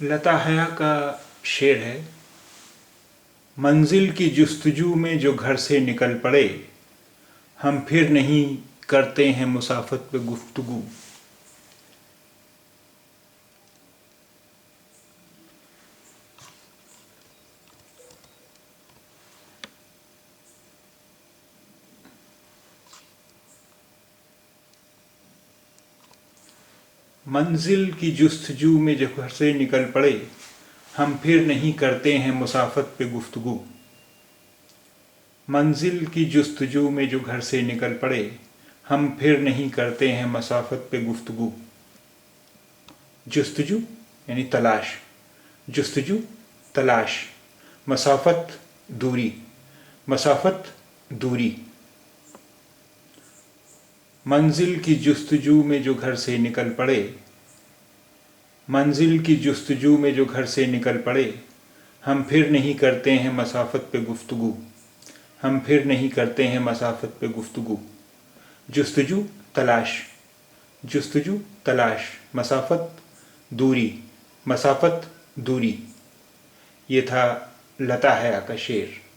لتا حیا کا شعر ہے، منزل کی جستجو میں جو گھر سے نکل پڑے، ہم پھر نہیں کرتے ہیں مسافت پہ گفتگو۔ منزل کی جستجو میں جو گھر سے نکل پڑے، ہم پھر نہیں کرتے ہیں مسافت پہ گفتگو۔ منزل کی جستجو میں جو گھر سے نکل پڑے، ہم پھر نہیں کرتے ہیں مسافت پہ گفتگو۔ جستجو یعنی تلاش، جستجو تلاش، مسافت دوری، مسافت دوری۔ منزل کی جستجو میں جو گھر سے نکل پڑے، منزل کی جستجو میں جو گھر سے نکل پڑے، ہم پھر نہیں کرتے ہیں مسافت پہ گفتگو، ہم پھر نہیں کرتے ہیں مسافت پہ گفتگو۔ جستجو تلاش، جستجو تلاش، مسافت دوری، مسافت دوری۔ یہ تھا لتا حیا کا شعر۔